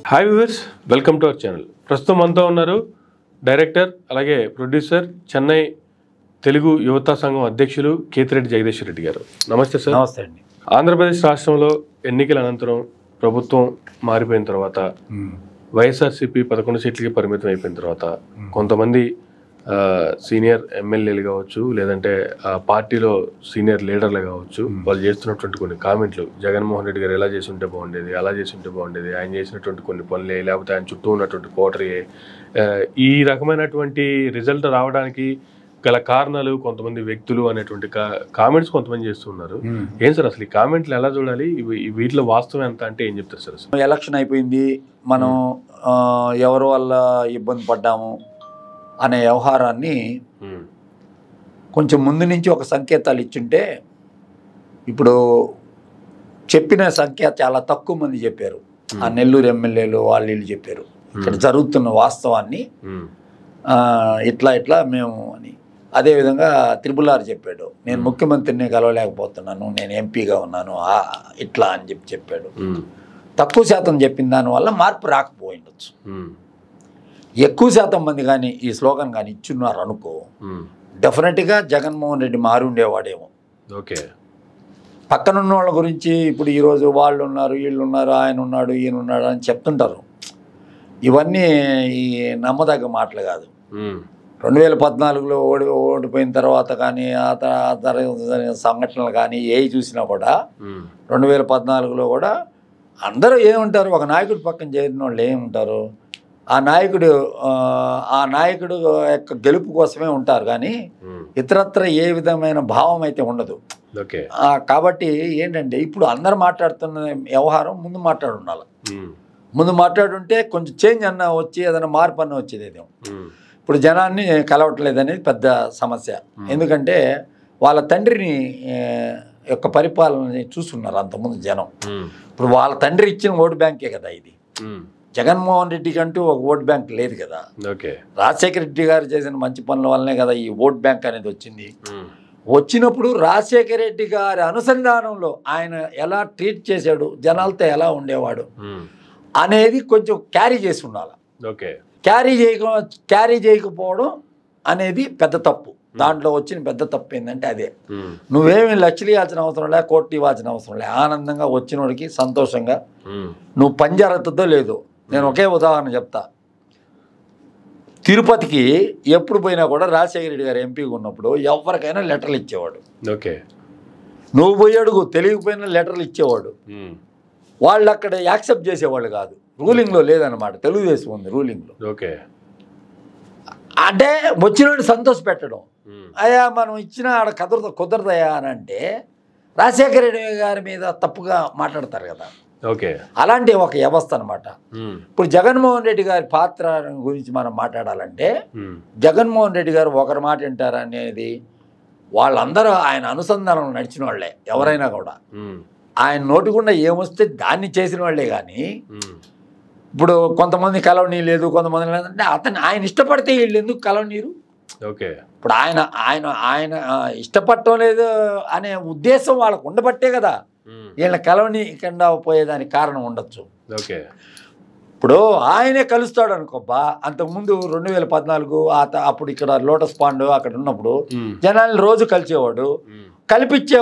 Hi viewers, welcome to our channel. ప్రస్తుతం మనతో ఉన్నారు డైరెక్టర్ అలాగే ప్రొడ్యూసర్, చెన్నై తెలుగు యువతా సంఘం అధ్యక్షులు కేతిరెడ్డి జగదీశ్వర్ రెడ్డి గారు. నమస్తే సార్. నమస్తే అండి. ఆంధ్రప్రదేశ్ రాష్ట్రంలో ఎన్నికల అనంతరం ప్రభుత్వం మారిపోయిన తర్వాత వైఎస్ఆర్సీపీ 11 సీట్లకి పరిమితం అయిపోయిన తర్వాత కొంతమంది సీనియర్ ఎమ్మెల్యేలు కావచ్చు, లేదంటే పార్టీలో సీనియర్ లీడర్లు కావచ్చు, వాళ్ళు చేస్తున్నటువంటి కొన్ని కామెంట్లు, జగన్మోహన్ రెడ్డి గారు ఎలా చేసి ఉంటే బాగుండేది, అలా చేసి ఉంటే బాగుండేది, ఆయన చేసినటువంటి కొన్ని పనులే, లేకపోతే ఆయన చుట్టూ ఉన్నటువంటి కోటరీయే, ఈ రకమైనటువంటి రిజల్ట్ రావడానికి గల కారణాలు కొంతమంది వ్యక్తులు అనేటువంటి కామెంట్స్ కొంతమంది చేస్తున్నారు. ఏం సార్ అసలు ఈ కామెంట్లు ఎలా చూడాలి, వీటిలో వాస్తవం ఎంత అంటే ఏం చెప్తారు సార్? అసలు ఎలక్షన్ అయిపోయింది, మనం ఎవరి వల్ల ఇబ్బంది పడ్డాము అనే వ్యవహారాన్ని కొంచెం ముందు నుంచి ఒక సంకేతాలు ఇచ్చుంటే, ఇప్పుడు చెప్పిన సంఖ్య చాలా తక్కువ మంది చెప్పారు. ఆ నెల్లూరు ఎమ్మెల్యేలు వాళ్ళు వీళ్ళు చెప్పారు ఇక్కడ జరుగుతున్న వాస్తవాన్ని, ఇట్లా మేము అని. అదేవిధంగా త్రిపుల్ ఆర్ చెప్పాడు, నేను ముఖ్యమంత్రిని కలవలేకపోతున్నాను, నేను ఎంపీగా ఉన్నాను ఇట్లా అని చెప్పాడు. తక్కువ శాతం చెప్పిన దానివల్ల మార్పు రాకపోయిండొచ్చు. ఎక్కువ శాతం మంది కానీ ఈ స్లోగన్ కానీ ఇచ్చున్నారు అనుకో, డెఫినెట్గా జగన్మోహన్ రెడ్డి మారి ఉండేవాడేమో. ఓకే, పక్కనున్న వాళ్ళ గురించి ఇప్పుడు ఈరోజు వాళ్ళు ఉన్నారు, వీళ్ళు ఉన్నారు, ఆయన ఉన్నాడు, ఈయన ఉన్నాడు అని చెప్తుంటారు. ఇవన్నీ ఈ నమ్మదగ్గ మాటలు కాదు. 2014లో ఓడిపోయిన తర్వాత కానీ ఆ జరిగిన సంఘటనలు కానీ ఏవి చూసినా కూడా 2014లో కూడా అందరూ ఏముంటారు, ఒక నాయకుడి పక్కన చేరిన వాళ్ళు ఏముంటారు, ఆ నాయకుడు యొక్క గెలుపు కోసమే ఉంటారు కానీ ఇతరత్ర ఏ విధమైన భావం అయితే ఉండదు. కాబట్టి ఏంటంటే ఇప్పుడు అందరు మాట్లాడుతున్న వ్యవహారం ముందు మాట్లాడుండాలి. ముందు మాట్లాడుంటే కొంచెం చేంజ్ అన్న వచ్చి ఏదైనా మార్పు అన్న వచ్చేది. ఇప్పుడు జనాన్ని కలవట్లేదు అనేది పెద్ద సమస్య. ఎందుకంటే వాళ్ళ తండ్రిని యొక్క పరిపాలనని చూస్తున్నారు అంతకుముందు జనం. ఇప్పుడు వాళ్ళ తండ్రి ఇచ్చిన ఓటు బ్యాంకే కదా ఇది. జగన్మోహన్ రెడ్డికి అంటూ ఒక ఓట్ బ్యాంక్ లేదు కదా. రాజశేఖర రెడ్డి గారు చేసిన మంచి పనుల వల్లనే కదా ఈ ఓట్ బ్యాంక్ అనేది వచ్చింది. వచ్చినప్పుడు రాజశేఖర రెడ్డి గారి అనుసంధానంలో ఆయన ఎలా ట్రీట్ చేశాడు, జనాలతో ఎలా ఉండేవాడు అనేది కొంచెం క్యారీ చేసి ఉండాలి. క్యారీ చేయకపోవడం అనేది పెద్ద తప్పు. దాంట్లో వచ్చిన పెద్ద తప్పు ఏంటంటే అదే, నువ్వేమి లక్షలు ఇవ్వాల్సిన అవసరం లే, కోట్లు ఇవ్వాల్సిన అవసరం లే, ఆనందంగా వచ్చినోడికి సంతోషంగా నువ్వు పని జరుగుతుందో లేదో. నేను ఒకే ఉదాహరణ చెప్తా. తిరుపతికి ఎప్పుడు పోయినా కూడా రాజశేఖర రెడ్డి గారు ఎంపీగా ఉన్నప్పుడు ఎవరికైనా లెటర్లు ఇచ్చేవాడు. నువ్వు పోయి అడుగు, తెలియకపోయినా లెటర్లు ఇచ్చేవాడు. వాళ్ళు అక్కడ యాక్సెప్ట్ చేసేవాళ్ళు కాదు. రూలింగ్లో లేదన్నమాట, తెలుగుదేశం ఉంది రూలింగ్లో. అంటే వచ్చినోడిని సంతోష పెట్టడం, అయ్యా మనం ఇచ్చిన ఆడ కుదరదయా అని అంటే రాజశేఖర రెడ్డి గారి మీద తప్పుగా మాట్లాడతారు కదా. అలాంటి ఒక వ్యవస్థ అనమాట. ఇప్పుడు జగన్మోహన్ రెడ్డి గారి పాత్ర గురించి మనం మాట్లాడాలంటే, జగన్మోహన్ రెడ్డి గారు ఒకరి మాట వింటారు అనేది వాళ్ళందరూ ఆయన అనుసంధానం నడిచిన వాళ్ళే. ఎవరైనా కూడా ఆయన నోటికుండా ఏమొస్తే దాన్ని చేసిన వాళ్ళే. కానీ ఇప్పుడు కొంతమంది కలవనీరు లేదు, కొంతమంది లేదంటే ఆయన ఇష్టపడితే వీళ్ళు ఎందుకు కలవనీరు? ఇప్పుడు ఆయన ఇష్టపడటం లేదు అనే ఉద్దేశం వాళ్ళకు ఉండబట్టే కదా వీళ్ళని కలవనీయకుండా పోయేదానికి కారణం ఉండొచ్చు. ఇప్పుడు ఆయనే కలుస్తాడు అనుకోబ్బా. అంతకుముందు 2014 అప్పుడు ఇక్కడ లోటస్ పాండ్ అక్కడ ఉన్నప్పుడు జనాల్ని రోజు కలిసేవాడు. కల్పించే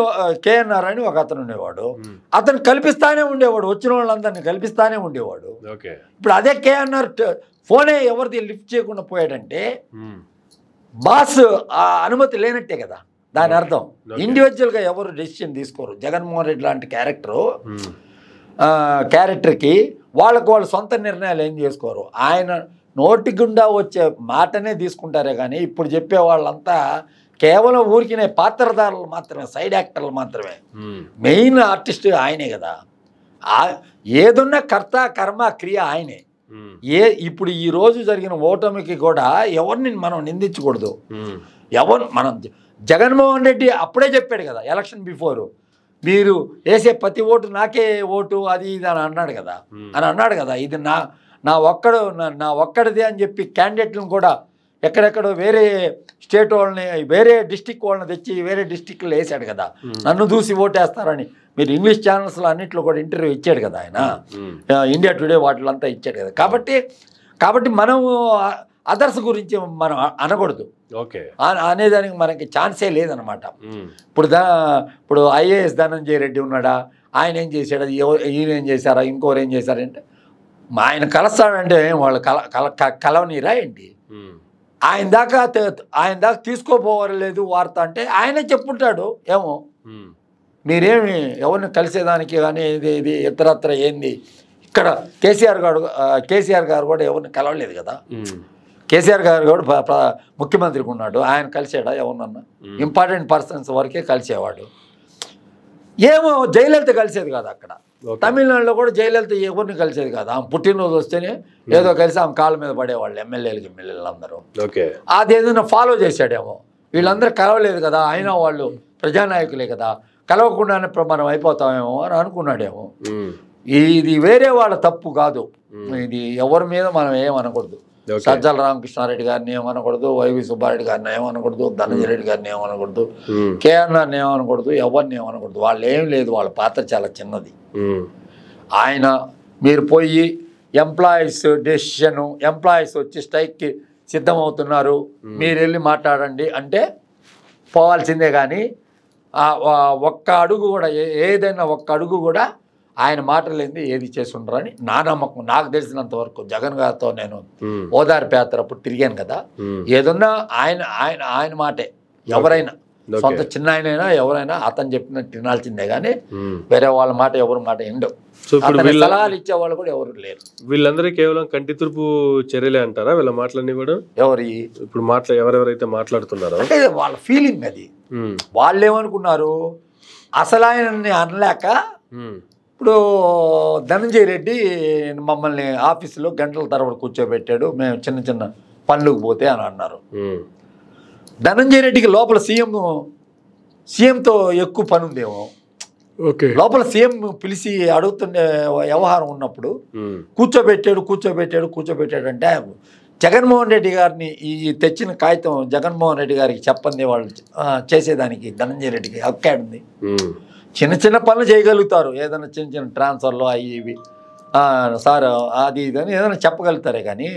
కేఎన్ఆర్ అని ఒక అతను ఉండేవాడు. అతను కల్పిస్తానే ఉండేవాడు, వచ్చిన వాళ్ళందరినీ కల్పిస్తానే ఉండేవాడు. ఇప్పుడు అదే కేఎన్ఆర్ ఫోనే ఎవరిది లిఫ్ట్ చేయకుండా పోయాడంటే బాస్ అనుమతి లేనట్టే కదా దాని అర్థం. ఇండివిజువల్గా ఎవరు డెసిషన్ తీసుకోరు. జగన్మోహన్ రెడ్డి లాంటి క్యారెక్టర్కి వాళ్ళు సొంత నిర్ణయాలు ఏం చేసుకోరు. ఆయన నోటి గుండా వచ్చే మాటనే తీసుకుంటారే కానీ ఇప్పుడు చెప్పే వాళ్ళంతా కేవలం ఊరికినే పాత్రధారులు మాత్రమే, సైడ్ యాక్టర్లు మాత్రమే. మెయిన్ ఆర్టిస్ట్ ఆయనే కదా. ఏదున్నా కర్త కర్మ క్రియ ఆయనే. ఇప్పుడు ఈ రోజు జరిగిన ఓటమికి కూడా ఎవరిని మనం నిందించకూడదు. మనం జగన్మోహన్ రెడ్డి అప్పుడే చెప్పాడు కదా ఎలక్షన్ బిఫోర్, మీరు వేసే ప్రతి ఓటు నాకే ఓటు అది ఇది అని అన్నాడు కదా. ఇది నా ఒక్కడిది అని చెప్పి క్యాండిడేట్లను కూడా ఎక్కడెక్కడో వేరే స్టేట్ వాళ్ళని వేరే డిస్టిక్ వాళ్ళని తెచ్చి వేరే డిస్టిక్లో వేసాడు కదా, నన్ను చూసి ఓటేస్తారని. మీరు ఇంగ్లీష్ ఛానల్స్లో అన్నింటిలో కూడా ఇంటర్వ్యూ ఇచ్చాడు కదా ఆయన, ఇండియా టుడే వాటిలంతా ఇచ్చాడు కదా. కాబట్టి మనం అదర్స్ గురించి మనం అనకూడదు, అనేదానికి మనకి ఛాన్సే లేదనమాట. ఇప్పుడు ఐఏఎస్ ధనంజయ రెడ్డి ఉన్నాడా, ఆయన ఏం చేశాడు, ఈయన ఏం చేశారా, ఇంకోరు ఏం చేశారంటే ఆయన కలుస్తాడంటే వాళ్ళు కలవనీరా ఏంటి? ఆయన దాకా తీసుకోపోవలేదు వార్త అంటే ఆయనే చెప్పుంటాడు. ఏమో మీరేమి ఎవరిని కలిసేదానికి కానీ ఇది ఇతరత్ర ఏంది. ఇక్కడ కేసీఆర్ గారు కూడా ఎవరిని కలవలేదు కదా. కేసీఆర్ గారు కూడా ముఖ్యమంత్రికి ఉన్నాడు, ఆయన కలిసాడా ఎవరినన్నా? ఇంపార్టెంట్ పర్సన్స్ వరకే కలిసేవాడు. ఏమో జయలలిత కలిసేది కాదు అక్కడ. తమిళనాడులో కూడా జయలలిత ఎవరిని కలిసేది కాదు. ఆమె పుట్టినరోజు వస్తేనే ఏదో కలిసి ఆమె కాళ్ళ మీద పడేవాళ్ళు ఎమ్మెల్యేలు అందరూ. అది ఏదైనా ఫాలో చేశాడేమో. వీళ్ళందరూ కలవలేదు కదా, అయినా వాళ్ళు ప్రజానాయకులే కదా, కలవకుండానే మనం అయిపోతామేమో అని అనుకున్నాడేమో. ఇది వేరే వాళ్ళ తప్పు కాదు, ఇది ఎవరి మీద మనం ఏమనకూడదు. సజ్జల రామకృష్ణారెడ్డి గారిని ఏమనకూడదు, వైవి సుబ్బారెడ్డి గారిని ఏమనకూడదు, ధనంజయ రెడ్డి గారిని ఏమనకూడదు, కేఆర్ఆర్ని ఏమనకూడదు, ఎవరిని ఏమనకూడదు. వాళ్ళు ఏం లేదు, వాళ్ళ పాత్ర చాలా చిన్నది. ఆయన మీరు పోయి ఎంప్లాయీస్ డెసిషను, ఎంప్లాయీస్ వచ్చి స్ట్రైక్కి సిద్ధమవుతున్నారు, మీరు వెళ్ళి మాట్లాడండి అంటే పోవాల్సిందే. కానీ ఒక్క అడుగు కూడా ఏదైనా ఒక్క అడుగు కూడా ఆయన మాటలేంది ఏది చేసి ఉండరని నా నమ్మకం. నాకు తెలిసినంత వరకు జగన్ గారితో నేను ఓదార్పు యాత్ర అప్పుడు తిరిగాను కదా, ఏదన్నా ఆయన మాటే. ఎవరైనా సొంత చిన్న ఆయనైనా ఎవరైనా అతను చెప్పినట్టు తినాల్సిందే కానీ వేరే వాళ్ళ మాట ఎవరి మాట ఎండవు. సలహాలు ఇచ్చే వాళ్ళు కూడా ఎవరు లేరు. వీళ్ళందరూ కేవలం కంటి తురుపు చర్యలే అంటారా వీళ్ళ మాటలన్నీ కూడా? ఇప్పుడు ఎవరెవరైతే మాట్లాడుతున్నారో అంటే వాళ్ళ ఫీలింగ్ అది. వాళ్ళు ఏమనుకున్నారు, అసలు ఆయనని అనలేక ఇప్పుడు ధనంజయ రెడ్డి మమ్మల్ని ఆఫీసులో గంటల తరబడి కూర్చోబెట్టాడు, మేము చిన్న చిన్న పనులకు పోతే అని అన్నారు. ధనంజయ రెడ్డికి లోపల సీఎంతో ఎక్కువ పని ఉందేమో. లోపల సీఎం పిలిచి అడుగుతుండే వ్యవహారం ఉన్నప్పుడు కూర్చోబెట్టాడు అంటే జగన్మోహన్ రెడ్డి గారిని ఈ తెచ్చిన కాగితం జగన్మోహన్ రెడ్డి గారికి చెప్పండి వాళ్ళు చేసేదానికి ధనంజయ రెడ్డికి హక్కాడుంది. చిన్న చిన్న పనులు చేయగలుగుతారు, ఏదైనా చిన్న చిన్న ట్రాన్స్ఫర్లు అవి ఇవి సార్ అది ఇది అని ఏదైనా చెప్పగలుగుతారే. కానీ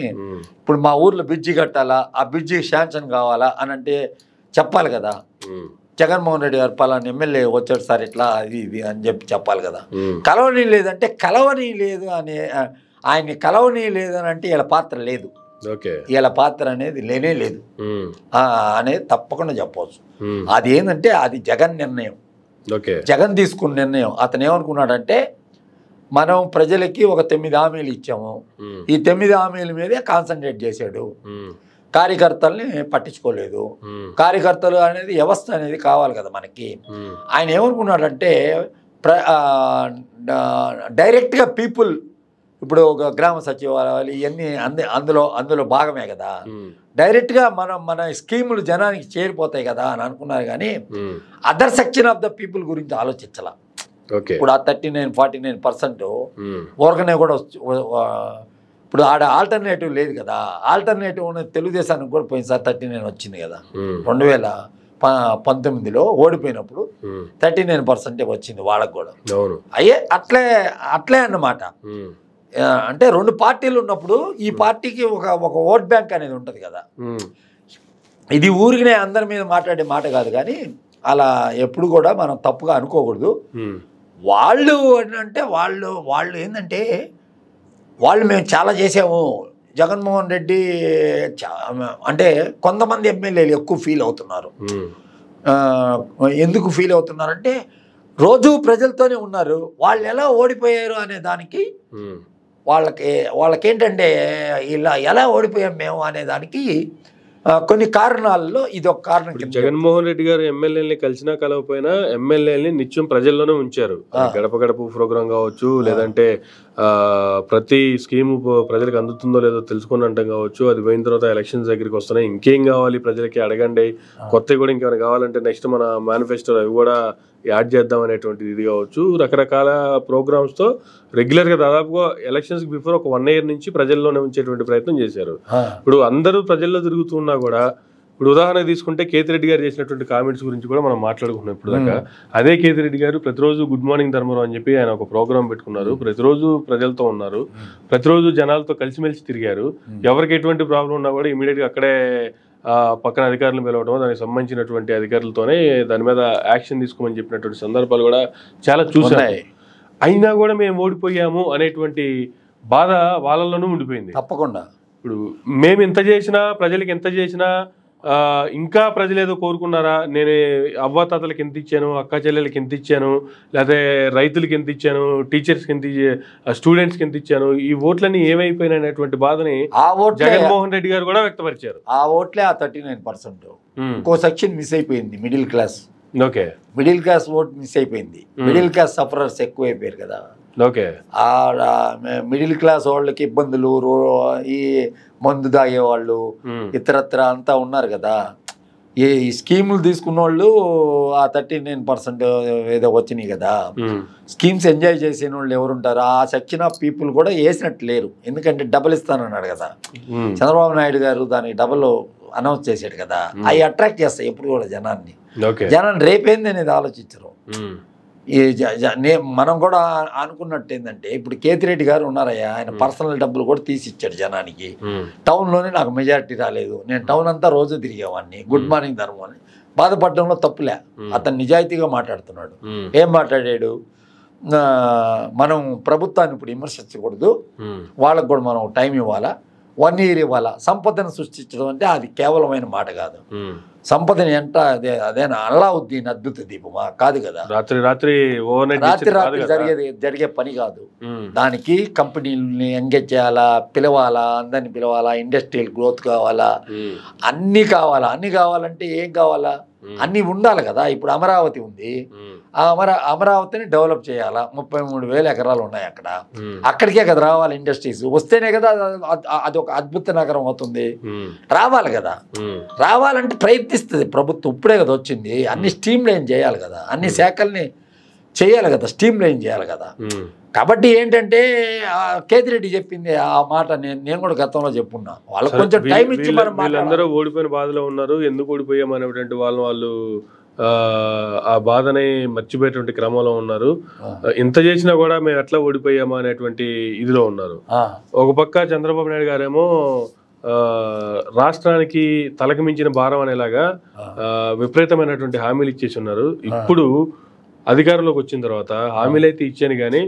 ఇప్పుడు మా ఊర్లో బ్రిడ్జి కట్టాలా, ఆ బ్రిడ్జి శాంక్షన్ కావాలా అని అంటే చెప్పాలి కదా. జగన్మోహన్ రెడ్డి గారు పలానా ఎమ్మెల్యే వచ్చాడు సార్ ఇట్లా అది ఇది అని చెప్పాలి కదా. కలవని లేదంటే కలవని లేదు అని ఆయన్ని కలవని లేదని అంటే వీళ్ళ పాత్ర లేదు, వీళ్ళ పాత్ర అనేది లేనే లేదు అనేది తప్పకుండా చెప్పవచ్చు. అది ఏంటంటే అది జగన్ నిర్ణయం, జగన్ తీసుకున్న నిర్ణయం. అతను ఏమనుకున్నాడంటే మనం ప్రజలకి ఒక 9 హామీలు ఇచ్చాము, ఈ 9 హామీల మీదే కాన్సన్ట్రేట్ చేశాడు, కార్యకర్తల్ని పట్టించుకోలేదు. కార్యకర్తలు అనేది వ్యవస్థ అనేది కావాలి కదా మనకి. ఆయన ఏమనుకున్నాడంటే డైరెక్ట్గా పీపుల్, ఇప్పుడు ఒక గ్రామ సచివాలయాలు ఇవన్నీ అందులో భాగమే కదా, డైరెక్ట్గా మన స్కీములు జనానికి చేరిపోతాయి కదా అని అనుకున్నారు. కానీ other section of the people గురించి ఆలోచించాల. ఇప్పుడు ఆ 39-49% ఊరకనే కూడా ఇప్పుడు ఆడ ఆల్టర్నేటివ్ లేదు కదా. ఆల్టర్నేటివ్ ఉన్నది తెలుగుదేశానికి కూడా పోయినసారి 39 వచ్చింది కదా. 2019లో ఓడిపోయినప్పుడు 39% వచ్చింది వాళ్ళకు కూడా. అయ్యే అట్లే అన్నమాట. అంటే 2 పార్టీలు ఉన్నప్పుడు ఈ పార్టీకి ఒక ఓట్ బ్యాంక్ అనేది ఉంటుంది కదా. ఇది ఊరికినే అందరి మీద మాట్లాడే మాట కాదు, కానీ అలా ఎప్పుడు కూడా మనం తప్పుగా అనుకోకూడదు. వాళ్ళు అంటే వాళ్ళు ఏంటంటే వాళ్ళు మేము చాలా చేసాము, జగన్మోహన్ రెడ్డి అంటే కొంతమంది ఎమ్మెల్యేలు ఎక్కువ ఫీల్ అవుతున్నారు. ఎందుకు ఫీల్ అవుతున్నారంటే రోజు ప్రజలతోనే ఉన్నారు, వాళ్ళు ఎలా ఓడిపోయారు అనే దానికి వాళ్ళకేంటంటే ఇలా ఎలా ఓడిపోయాం మేము అనే దానికి కొన్ని కారణాల్లో ఇది ఒక కారణం. జగన్మోహన్ రెడ్డి గారు ఎమ్మెల్యేని కలిసినా కలవపోయినా ఎమ్మెల్యేని నిత్యం ప్రజల్లోనే ఉంచారు. గడప గడప ప్రోగ్రాం కావచ్చు, లేదంటే ప్రతి స్కీము ప్రజలకు అందుతుందో లేదో తెలుసుకుని అంటాం కావచ్చు. అది పోయిన తర్వాత ఎలక్షన్స్ దగ్గరికి వస్తున్నాయి, ఇంకేం కావాలి ప్రజలకి అడగండి, కొత్తవి కూడా ఇంకేమైనా కావాలంటే నెక్స్ట్ మన మేనిఫెస్టో అవి కూడా యాడ్ చేద్దాం అనేటువంటిది ఇది కావచ్చు, రకరకాల ప్రోగ్రామ్స్తో రెగ్యులర్గా దాదాపుగా ఎలక్షన్స్ బిఫోర్ ఒక 1 year నుంచి ప్రజల్లోనే ఉంచేటువంటి ప్రయత్నం చేశారు. ఇప్పుడు అందరూ ప్రజల్లో తిరుగుతున్నా కూడా, ఇప్పుడు ఉదాహరణ తీసుకుంటే కేతిరెడ్డి గారు చేసినటువంటి కామెంట్స్ గురించి కూడా మనం మాట్లాడుకున్నాం ఇప్పుడు దాకా. అదే కేతిరెడ్డి గారు ప్రతిరోజు గుడ్ మార్నింగ్ ధర్మరావు అని చెప్పి ఆయన ఒక ప్రోగ్రామ్ పెట్టుకున్నారు, ప్రతిరోజు ప్రజలతో ఉన్నారు, ప్రతిరోజు జనాలతో కలిసిమెలిసి తిరిగారు. ఎవరికి ఎటువంటి ప్రాబ్లం ఉన్నా కూడా ఇమీడియట్గా అక్కడే పక్కన అధికారులను పిలవడం, దానికి సంబంధించినటువంటి అధికారులతోనే దాని మీద యాక్షన్ తీసుకోమని చెప్పినటువంటి సందర్భాలు కూడా చాలా చూసాయి. అయినా కూడా మేము ఓడిపోయాము అనేటువంటి బాధ వాళ్ళలోనూ ఉండిపోయింది. తప్పకుండా ఇప్పుడు మేము ఎంత చేసినా, ప్రజలకి ఎంత చేసినా ఇంకా ప్రజలు ఏదో కోరుకున్నారా, నేను అవ్వాతాతలకి ఎంత ఇచ్చాను, అక్క చెల్లెలకి ఎంత ఇచ్చాను, లేకపోతే రైతులకి ఎంత ఇచ్చాను, టీచర్స్కి ఎంత, స్టూడెంట్స్కి ఎంత ఇచ్చాను, ఈ ఓట్లన్నీ ఏమైపోయినాయి అనేటువంటి బాధని జగన్మోహన్ రెడ్డి గారు కూడా వ్యక్తపరిచారు. ఆ ఓట్లే ఆ 39%. ఇంకో సెక్షన్ మిస్ అయిపోయింది, middle class. Okay, middle class vote miss అయిపోయింది. మిడిల్ క్లాస్ సఫరర్స్ ఎక్కువైపోయారు కదా. ఓకే, మిడిల్ క్లాస్ వాళ్ళకి ఇబ్బందులు, ఈ మందు తాగేవాళ్ళు, ఇతరత్ర అంతా ఉన్నారు కదా. ఈ స్కీములు తీసుకున్న వాళ్ళు ఆ 39% ఏదో వచ్చినాయి కదా. స్కీమ్స్ ఎంజాయ్ చేసిన వాళ్ళు ఎవరుంటారు? ఆ సెక్షన్ ఆఫ్ పీపుల్ కూడా వేసినట్టు లేరు. ఎందుకంటే డబుల్ ఇస్తానన్నాడు కదా చంద్రబాబు నాయుడు గారు, దానికి డబుల్ అనౌన్స్ చేశాడు కదా. అవి అట్రాక్ట్ చేస్తాయి ఎప్పుడు కూడా జనాన్ని. జనాన్ని రేపేంది అనేది ఆలోచించరు. ఈ మనం కూడా అనుకున్నట్టు ఏంటంటే, ఇప్పుడు కేతిరెడ్డి గారు ఉన్నారయ్యా, ఆయన పర్సనల్ డబ్బులు కూడా తీసి ఇచ్చాడు జనానికి. టౌన్లోనే నాకు మెజారిటీ రాలేదు, నేను టౌన్ అంతా రోజు తిరిగేవాడిని, గుడ్ మార్నింగ్ ధర్మం అని బాధపడడంలో తప్పులే. అతను నిజాయితీగా మాట్లాడుతున్నాడు. ఏం మాట్లాడాడు? మనం ప్రభుత్వాన్ని ఇప్పుడు విమర్శించకూడదు, వాళ్ళకు కూడా మనం టైం ఇవ్వాలా, 1 year ఇవ్వాలా. సంపదను సృష్టించడం అంటే అది కేవలమైన మాట కాదు. సంపదని ఎంత అదేనా అల్లావుద్దీన్ అద్భుత దీపమా? కాదు కదా. రాత్రి రాత్రి జరిగే పని కాదు. దానికి కంపెనీలని ఎంగేజ్ చేయాలా, పిలవాలా, అందరిని పిలవాలా, ఇండస్ట్రియల్ గ్రోత్ కావాలా, అన్నీ కావాలా. అన్నీ కావాలంటే ఏం కావాలా? అన్నీ ఉండాలి కదా. ఇప్పుడు అమరావతి ఉంది, ఆ అమరావతిని డెవలప్ చేయాలా. 33,000 ఎకరాలు ఉన్నాయి అక్కడ. అక్కడికే కదా రావాలి ఇండస్ట్రీస్. వస్తేనే కదా అది ఒక అద్భుత నగరం అవుతుంది. రావాలి కదా. రావాలంటే ప్రయత్నిస్తుంది ప్రభుత్వం. ఇప్పుడే కదా వచ్చింది. అన్ని స్ట్రీమ్ లైన్ చేయాలి కదా, అన్ని శాఖల్ని చేయాలి కదా, స్ట్రీమ్ లైన్ చేయాలి కదా. కాబట్టి ఏంటంటే కేతిరెడ్డి చెప్పింది ఆ మాట నేను కూడా గతంలో చెప్పున్నా. వాళ్ళకి కొంచెం టైం ఇచ్చి మనం వీళ్ళందరూ ఓడిపోయిన బాధలో ఉన్నారు. ఎందుకు ఓడిపోయామనేటువంటి వాళ్ళు ఆ బాధని మర్చిపోయేటువంటి క్రమంలో ఉన్నారు. ఇంత చేసినా కూడా మేము ఎట్లా ఓడిపోయామా అనేటువంటి ఇదిలో ఉన్నారు. ఒక పక్క చంద్రబాబు నాయుడు గారేమో రాష్ట్రానికి తలకు మించిన భారం అనేలాగా విపరీతమైనటువంటి హామీలు ఇచ్చేసి ఉన్నారు. ఇప్పుడు అధికారంలోకి వచ్చిన తర్వాత హామీలు అయితే ఇచ్చాను కానీ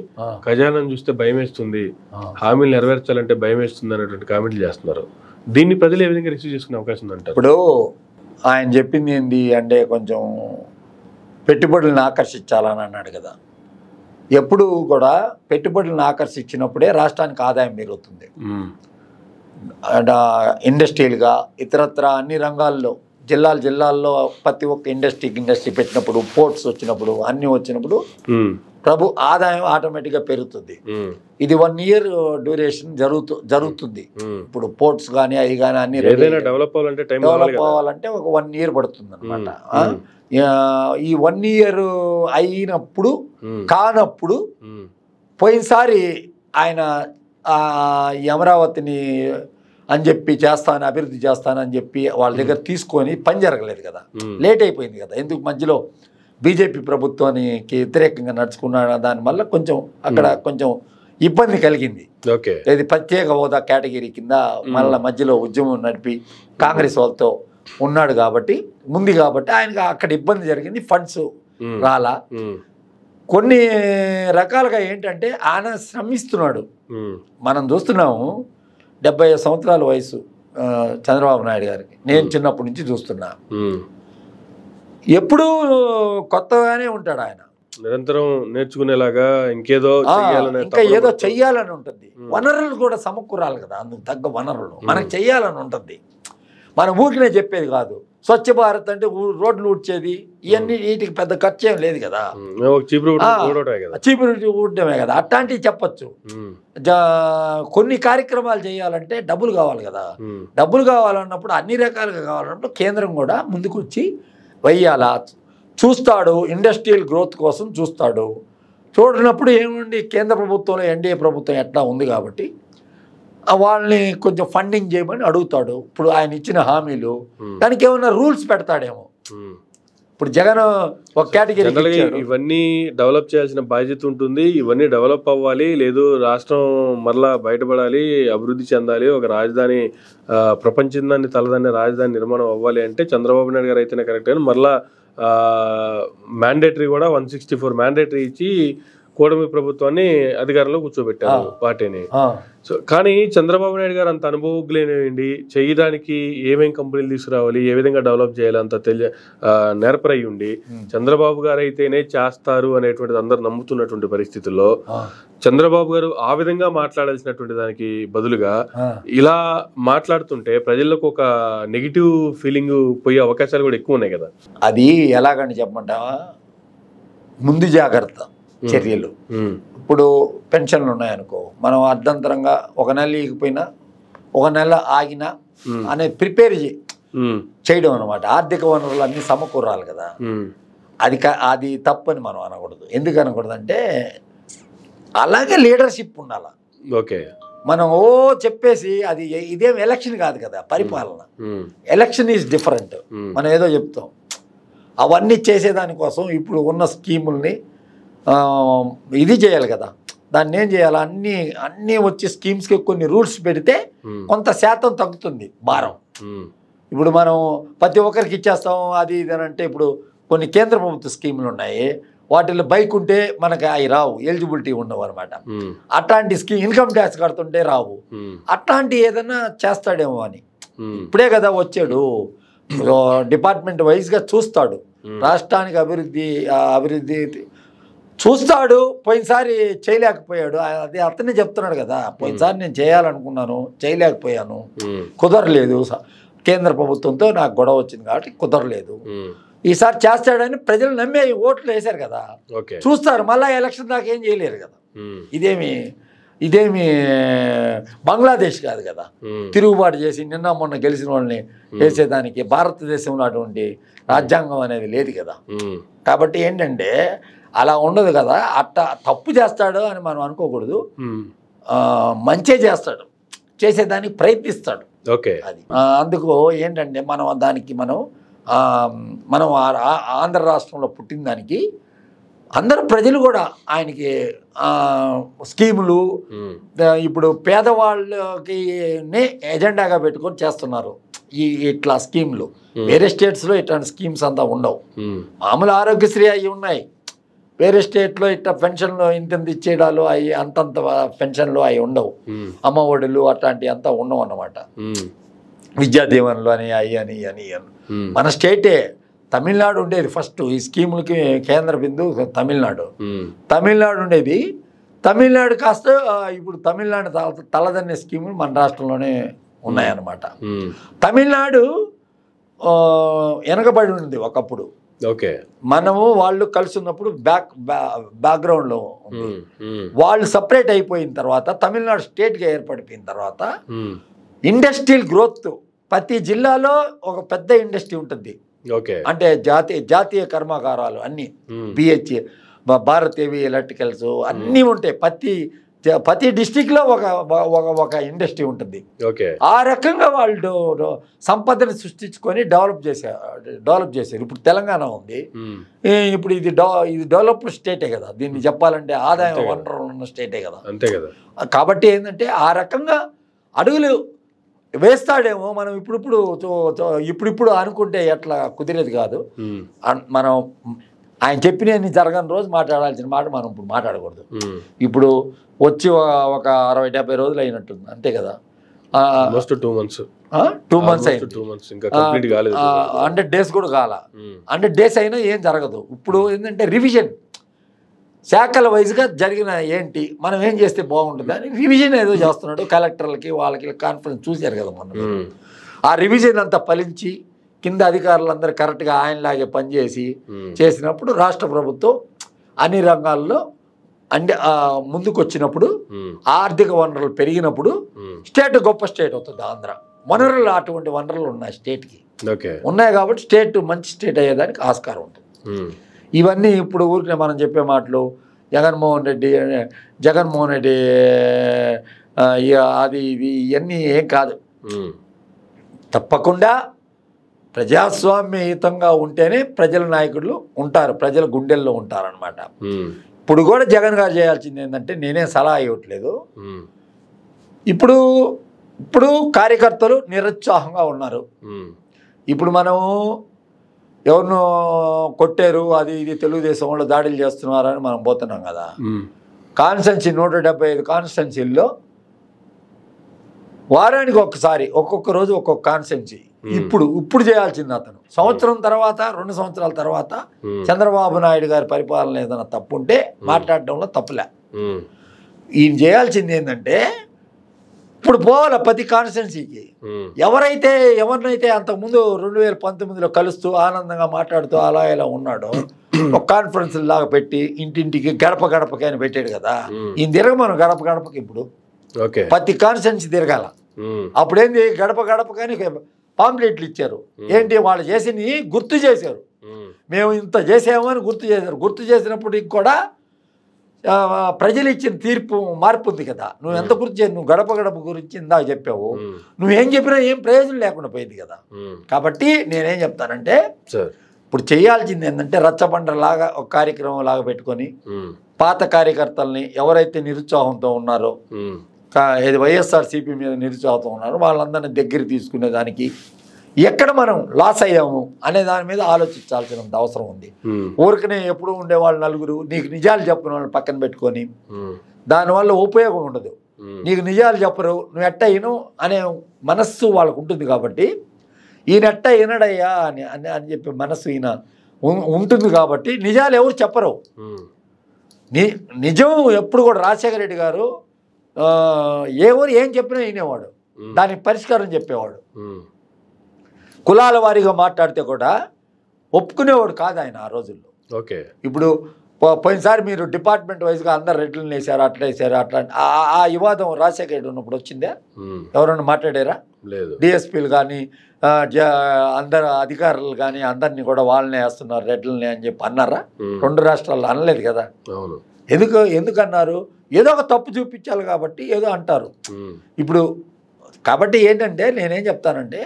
ఖజానాను చూస్తే భయం వేస్తుంది, హామీలు నెరవేర్చాలంటే భయం వేస్తుంది అనేటువంటి కామెంట్లు చేస్తున్నారు. దీన్ని ప్రజలు ఏ విధంగా రిసీవ్ చేసుకునే అవకాశం ఉందంటారు? ఇప్పుడు ఆయన చెప్పింది ఏంటి అంటే, కొంచెం పెట్టుబడులను ఆకర్షించాలని అన్నాడు కదా. ఎప్పుడు కూడా పెట్టుబడులను ఆకర్షించినప్పుడే రాష్ట్రానికి ఆదాయం పెరుగుతుంది. ఇండస్ట్రియల్గా ఇతరత్ర అన్ని రంగాల్లో జిల్లాల్లో ప్రతి ఒక్క ఇండస్ట్రీ పెట్టినప్పుడు, పోర్ట్స్ వచ్చినప్పుడు, అన్నీ వచ్చినప్పుడు ఆదాయం ఆటోమేటిక్గా పెరుగుతుంది. ఇది 1 year డ్యూరేషన్ జరుగుతుంది. ఇప్పుడు పోర్ట్స్ కానీ అవి కానీ అన్ని డెవలప్ అవ్వాలంటే ఒక 1 year పడుతుంది అనమాట. ఈ 1 year అయినప్పుడు కానప్పుడు పోయినసారి ఆయన అమరావతిని అని చెప్పి అభివృద్ధి చేస్తానని చెప్పి వాళ్ళ దగ్గర తీసుకొని పని జరగలేదు కదా, లేట్ అయిపోయింది కదా. ఎందుకు మధ్యలో బీజేపీ ప్రభుత్వానికి వ్యతిరేకంగా నడుచుకున్న దానివల్ల కొంచెం అక్కడ కొంచెం ఇబ్బంది కలిగింది. ఇది ప్రత్యేక హోదా కేటగిరీ కింద మళ్ళీ మధ్యలో ఉద్యమం నడిపి కాంగ్రెస్ వాళ్ళతో ఉన్నాడు కాబట్టి ఆయనకు అక్కడ ఇబ్బంది జరిగింది. ఫండ్స్ రాలా. కొన్ని రకాలుగా ఏంటంటే ఆయన శ్రమిస్తున్నాడు. మనం చూస్తున్నాము 75 సంవత్సరాల వయసు చంద్రబాబు నాయుడు గారికి. నేను చిన్నప్పటి నుంచి చూస్తున్నా. ఎప్పుడూ కొత్తగానే ఉంటాడు ఆయన, నిరంతరం నేర్చుకునేలాగా ఇంకా ఏదో చెయ్యాలని ఉంటుంది. వనరులు కూడా సమకూరాలి కదా, అందుకు తగ్గ వనరులు మనకు చెయ్యాలని ఉంటుంది. మన ఊరికినే చెప్పేది కాదు. స్వచ్ఛ భారత్ అంటే రోడ్లు ఊడ్చేది, ఇవన్నీ వీటికి పెద్ద ఖర్చు ఏం లేదు కదా, చీపురు ఊడటమే కదా. అట్లాంటివి చెప్పచ్చు. కొన్ని కార్యక్రమాలు చేయాలంటే డబ్బులు కావాలి కదా. డబ్బులు కావాలన్నప్పుడు అన్ని రకాలుగా కావాలన్నప్పుడు కేంద్రం కూడా ముందుకు వచ్చి వెయ్యాలా. చూస్తాడు, ఇండస్ట్రియల్ గ్రోత్ కోసం చూస్తాడు. చూడనప్పుడు ఏముంది, కేంద్ర ప్రభుత్వంలో ఎన్డీఏ ప్రభుత్వం ఎట్లా ఉంది కాబట్టి వాళ్ళని కొంచెం ఫండింగ్ చేయమని అడుగుతాడు. ఇప్పుడు ఆయన ఇచ్చిన హామీలు దానికి ఏమైనా రూల్స్ పెడతాడేమో. ఇప్పుడు జగన్ ఒక కేటగిరీ ఇవన్నీ డెవలప్ చేయాల్సిన బాధ్యత ఉంటుంది, ఇవన్నీ డెవలప్ అవ్వాలి, లేదు రాష్ట్రం మరలా బయటపడాలి, అభివృద్ధి చెందాలి, ఒక రాజధాని ప్రపంచాన్ని తలదన్నే రాజధాని నిర్మాణం అవ్వాలి అంటే చంద్రబాబు నాయుడు గారు అయితేనే కరెక్ట్. అని మరలా మ్యాండేటరీ కూడా 164 మ్యాండేటరీ ఇచ్చి కూటమి ప్రభుత్వాన్ని అధికారంలో కూర్చోబెట్టారు పార్టీని. సో కానీ చంద్రబాబు నాయుడు గారు అంత అనుభవజ్ఞులేనివ్వండి, చేయడానికి ఏమేం కంపెనీలు తీసుకురావాలి, ఏ విధంగా డెవలప్ చేయాలి అంత నేర్పరై ఉండి చంద్రబాబు గారు అయితేనే చేస్తారు అనేటువంటిది అందరు నమ్ముతున్నటువంటి పరిస్థితుల్లో చంద్రబాబు గారు ఆ విధంగా మాట్లాడాల్సినటువంటి దానికి బదులుగా ఇలా మాట్లాడుతుంటే ప్రజలకు ఒక నెగిటివ్ ఫీలింగ్ పోయే అవకాశాలు కూడా ఎక్కువ ఉన్నాయి కదా. అది ఎలాగని చెప్పమంటావా, ముందు జాగ్రత్త చర్యలు. ఇప్పుడు పెన్షన్లు ఉన్నాయనుకో, మనం అర్ధంతరంగా ఒక నెల ఇగిపోయినా ఒక నెల ఆగినా అనే ప్రిపేర్ చేయడం అనమాట. ఆర్థిక వనరులు అన్నీ సమకూరాలి కదా. అది తప్పని మనం అనకూడదు. ఎందుకు అనకూడదు అంటే అలాగే లీడర్షిప్ ఉండాలి. ఓకే, మనం చెప్పేసి అది ఇదేం ఎలక్షన్ కాదు కదా, పరిపాలన. Election is different. మనం ఏదో చెప్తాం, అవన్నీ చేసేదానికోసం ఇప్పుడు ఉన్న స్కీముల్ని ఇది చేయాలి కదా. దాన్ని ఏం చేయాలి, అన్నీ వచ్చి స్కీమ్స్కి కొన్ని రూల్స్ పెడితే కొంత శాతం తగ్గుతుంది భారం. ఇప్పుడు మనం ప్రతి ఒక్కరికి ఇచ్చేస్తాం అది ఇది అని అంటే, ఇప్పుడు కొన్ని కేంద్ర ప్రభుత్వ స్కీములు ఉన్నాయి, వాటిలో బైక్ ఉంటే మనకి అవి రావు, ఎలిజిబిలిటీ ఉండవు అనమాట. అట్లాంటి స్కీమ్ ఇన్కమ్ ట్యాక్స్ కడుతుంటే రావు. అట్లాంటి ఏదైనా చేస్తాడేమో అని. ఇప్పుడే కదా వచ్చాడు, డిపార్ట్మెంట్ వైజ్గా చూస్తాడు, రాష్ట్రానికి అభివృద్ధి చూస్తాడు. పోయినసారి చేయలేకపోయాడు, అది అతనే చెప్తున్నాడు కదా, పోయినసారి నేను చేయాలనుకున్నాను చేయలేకపోయాను, కుదరలేదు, కేంద్ర ప్రభుత్వంతో నాకు గొడవ వచ్చింది కాబట్టి కుదరలేదు, ఈసారి చేస్తాడని ప్రజలు నమ్మే ఓట్లు వేశారు కదా. చూస్తారు, మళ్ళీ ఎలక్షన్ దాకా ఏం చేయలేరు కదా. ఇదేమి బంగ్లాదేశ్ కాదు కదా, తిరుగుబాటు చేసి నిన్న మొన్న గెలిచిన వాళ్ళని వేసేదానికి భారతదేశంలో అటువంటి రాజ్యాంగం అనేది లేదు కదా. కాబట్టి ఏంటంటే అలా ఉండదు కదా. అట్లా తప్పు చేస్తాడు అని మనం అనుకోకూడదు, మంచే చేస్తాడు, చేసేదానికి ప్రయత్నిస్తాడు. ఓకే, అది అందుకు ఏంటంటే మనం ఆంధ్ర రాష్ట్రంలో పుట్టిన దానికి అందరు ప్రజలు కూడా ఆయనకి స్కీములు ఇప్పుడు పేదవాళ్ళకి ఎజెండాగా పెట్టుకొని చేస్తున్నారు ఇట్లా స్కీములు. వేరే స్టేట్స్లో ఇట్లాంటి స్కీమ్స్ అంతా ఉండవు. మామూలు ఆరోగ్యశ్రీ అవి ఉన్నాయి, వేరే స్టేట్లో ఇట్లా పెన్షన్లు ఇంత ఇచ్చేయడాలు అవి అంతంత పెన్షన్లు అవి ఉండవు, అమ్మ ఒడులు అట్లాంటివి అంతా ఉండవు అన్నమాట. విద్యా దీవెనలు అని అని మన స్టేటే తమిళనాడు ఉండేది ఫస్ట్ ఈ స్కీములకి కేంద్ర బిందువు తమిళనాడు ఉండేది. తమిళనాడు కాస్త ఇప్పుడు తమిళనాడు తలదన్నే స్కీములు మన రాష్ట్రంలోనే ఉన్నాయన్నమాట. తమిళనాడు వెనకబడి ఉంది ఒకప్పుడు. ఓకే, మనము వాళ్ళు కలిసి ఉన్నప్పుడు బ్యాక్గ్రౌండ్లో వాళ్ళు సపరేట్ అయిపోయిన తర్వాత తమిళనాడు స్టేట్గా ఏర్పడిపోయిన తర్వాత ఇండస్ట్రియల్ గ్రోత్ ప్రతి జిల్లాలో ఒక పెద్ద ఇండస్ట్రీ ఉంటుంది. అంటే జాతీయ కర్మాగారాలు అన్నీ, బిహెచ్ఏ, భారత్ హెవీ ఎలక్ట్రికల్స్ అన్నీ ఉంటాయి. ప్రతి డిస్టిక్లో ఒక ఇండస్ట్రీ ఉంటుంది. ఆ రకంగా వాళ్ళు సంపదను సృష్టించుకొని డెవలప్ చేశారు. ఇప్పుడు తెలంగాణ ఉంది, ఇప్పుడు ఇది డెవలప్డ్ స్టేటే కదా, దీన్ని చెప్పాలంటే ఆదాయ వనరులు ఉన్న స్టేటే కదా. అంతే కదా. కాబట్టి ఏంటంటే ఆ రకంగా అడుగులు వేస్తాడేమో. మనం ఇప్పుడు అనుకుంటే ఎట్లా కుదిరేది కాదు. మనం ఆయన చెప్పినన్ని జరగని రోజు మాట్లాడాల్సిన మాట మనం ఇప్పుడు మాట్లాడకూడదు. ఇప్పుడు వచ్చి ఒక 60-70 రోజులు అయినట్టుంది, అంతే కదా. 2 months 2 months అయింది, 100 days కూడా కాల. 100 days అయినా ఏం జరగదు. ఇప్పుడు ఏంటంటే రివిజన్ శాఖల వైజ్గా జరిగిన ఏంటి, మనం ఏం చేస్తే బాగుంటుంది అని రివిజన్ ఏదో చేస్తున్నాడు. కలెక్టర్లకి వాళ్ళకి కాన్ఫరెన్స్ చూశారు కదా మొన్న. ఆ రివిజన్ అంతా ఫలించి కింద అధికారులందరూ కరెక్ట్గా ఆయనలాగే పనిచేసి చేసినప్పుడు రాష్ట్ర ప్రభుత్వం అన్ని రంగాల్లో ముందుకు వచ్చినప్పుడు, ఆర్థిక వనరులు పెరిగినప్పుడు స్టేట్ గొప్ప స్టేట్ అవుతుంది. ఆంధ్ర వనరులు అటువంటి వనరులు ఉన్నాయి స్టేట్కి, ఉన్నాయి కాబట్టి స్టేట్ మంచి స్టేట్ అయ్యేదానికి ఆస్కారం ఉంటుంది. ఇవన్నీ ఇప్పుడు ఊరికే మనం చెప్పే మాటలు జగన్మోహన్ రెడ్డి అది ఇది ఇవన్నీ ఏం కాదు. తప్పకుండా ప్రజాస్వామ్యయుతంగా ఉంటేనే ప్రజల నాయకులు ఉంటారు, ప్రజల గుండెల్లో ఉంటారనమాట. ఇప్పుడు కూడా జగన్ గారు చేయాల్సింది ఏంటంటే, నేనే సలహా ఇవ్వట్లేదు, ఇప్పుడు కార్యకర్తలు నిరుత్సాహంగా ఉన్నారు. ఇప్పుడు మనము ఎవరినో కొట్టారు అది ఇది తెలుగుదేశం వాళ్ళు దాడులు చేస్తున్నారని మనం పోతున్నాం కదా. కాన్స్టెన్సీ 175 కాన్స్టెన్సీల్లో వారానికి ఒక్కసారి ఒక్కొక్క రోజు ఒక్కొక్క కాన్స్టెన్సీ ఇప్పుడు చేయాల్సింది అతను. సంవత్సరం తర్వాత 2 సంవత్సరాల తర్వాత చంద్రబాబు నాయుడు గారి పరిపాలన ఏదైనా తప్పుంటే మాట్లాడడంలో తప్పులే. ఈయన చేయాల్సింది ఏంటంటే ఇప్పుడు పోవాలి ప్రతి కాన్స్టిట్యున్సీకి. ఎవరినైతే అంతకుముందు 2019లో కలుస్తూ ఆనందంగా మాట్లాడుతూ అలా ఇలా ఉన్నాడో ఒక కాన్ఫరెన్స్ లాగా పెట్టి ఇంటింటికి గడప గడపకి అని పెట్టాడు కదా. ఈయన తిరగమను గడప గడపకి. ఇప్పుడు ప్రతి కాన్స్టిట్యున్సీ తిరగాల. అప్పుడేంది గడప గడపకని పాంప్లెట్లు ఇచ్చారు. ఏంటి వాళ్ళు చేసినవి గుర్తు చేశారు. మేము ఇంత చేసామని గుర్తు చేశారు. గుర్తు చేసినప్పటికి కూడా ప్రజలు ఇచ్చిన తీర్పు మార్పు ఉంది కదా. నువ్వు ఎంత గుర్తు చేసి నువ్వు గడప గడప గురించి ఇందాక చెప్పావు, నువ్వేం చెప్పినా ఏం ప్రయోజనం లేకుండా పోయింది కదా. కాబట్టి నేనేం చెప్తానంటే ఇప్పుడు చేయాల్సింది ఏంటంటే రచ్చబండలాగా ఒక కార్యక్రమం లాగా పెట్టుకొని పాత కార్యకర్తల్ని ఎవరైతే నిరుత్సాహంతో ఉన్నారో, వైఎస్ఆర్సీపీ మీద నిరుత్సాహంతో ఉన్నారో వాళ్ళందరినీ దగ్గర తీసుకునేదానికి ఎక్కడ మనం లాస్ అయ్యాము అనే దాని మీద ఆలోచించాల్సినంత అవసరం ఉంది. ఊరికనే ఎప్పుడు ఉండేవాళ్ళు నలుగురు నీకు నిజాలు చెప్పిన వాళ్ళని పక్కన పెట్టుకొని దానివల్ల ఉపయోగం ఉండదు. నీకు నిజాలు చెప్పరు, నువ్వు ఎట్ట విను అనే మనస్సు వాళ్ళకు ఉంటుంది. కాబట్టి ఈయన ఎట్ట వినడయ్యా అని చెప్పి మనస్సు ఈయన ఉంటుంది. కాబట్టి నిజాలు ఎవరు చెప్పరు. నిజం ఎప్పుడు కూడా రాజశేఖర రెడ్డి గారు ఎవరు ఏం చెప్పినా వినేవాడు, దానికి పరిష్కారం చెప్పేవాడు. కులాల వారీగా మాట్లాడితే కూడా ఒప్పుకునేవాడు కాదు ఆయన ఆ రోజుల్లో. ఇప్పుడు పోయినసారి మీరు డిపార్ట్మెంట్ వైజ్గా అందరు రెడ్లను వేసారు, అట్లా వేసారు, అట్లా ఆ వివాదం రాజశేఖర రెడ్డి ఉన్నప్పుడు వచ్చిందా? ఎవరన్నా మాట్లాడారా? డిఎస్పీలు కానీ అందరు అధికారులు కానీ అందరినీ కూడా వాళ్ళనే వేస్తున్నారు రెడ్లని అని చెప్పి అన్నారా? 2 రాష్ట్రాల్లో అనలేదు కదా. ఎందుకన్నారు? ఏదో ఒక తప్పు చూపించాలి కాబట్టి ఏదో అంటారు. ఇప్పుడు కాబట్టి ఏంటంటే నేనేం చెప్తానంటే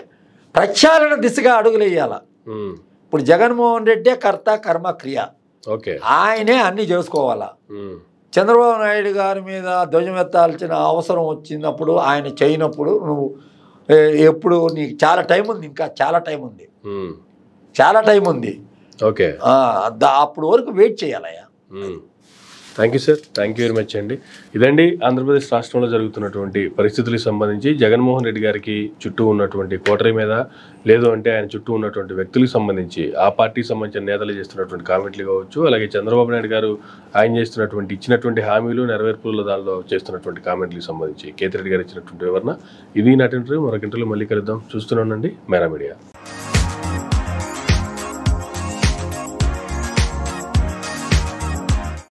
ప్రక్షాళన దిశగా అడుగులు వేయాల. ఇప్పుడు జగన్మోహన్ రెడ్డే కర్త కర్మ క్రియ, ఆయనే అన్ని చేసుకోవాలా. చంద్రబాబు నాయుడు గారి మీద ధ్వజమెత్తాల్సిన అవసరం వచ్చినప్పుడు ఆయన చేయనప్పుడు నువ్వు ఎప్పుడు నీకు చాలా టైం ఉంది, ఇంకా చాలా టైం ఉంది. అప్పుడు వరకు వెయిట్ చేయాలయ్యా. Thank you sir, thank you very much అండి. ఇదండి ఆంధ్రప్రదేశ్ రాష్ట్రంలో జరుగుతున్నటువంటి పరిస్థితులకు సంబంధించి జగన్మోహన్ రెడ్డి గారికి చుట్టూ ఉన్నటువంటి కోటరీ మీద, లేదు అంటే ఆయన చుట్టూ ఉన్నటువంటి వ్యక్తులకు సంబంధించి ఆ పార్టీకి సంబంధించిన నేతలు చేస్తున్నటువంటి కామెంట్లు కావచ్చు, అలాగే చంద్రబాబు నాయుడు గారు ఆయన ఇచ్చినటువంటి హామీలు నెరవేర్పుల దానిలో చేస్తున్నటువంటి కామెంట్లకు సంబంధించి కేతిరెడ్డి గారు ఇచ్చినటువంటి వివరణ. ఇది నాటి ఇంటర్వ్యూ. మరొక ఇంటర్వ్యూ మళ్ళీ కలుద్దాం. చూస్తూనే ఉండండి మేరా మీడియా.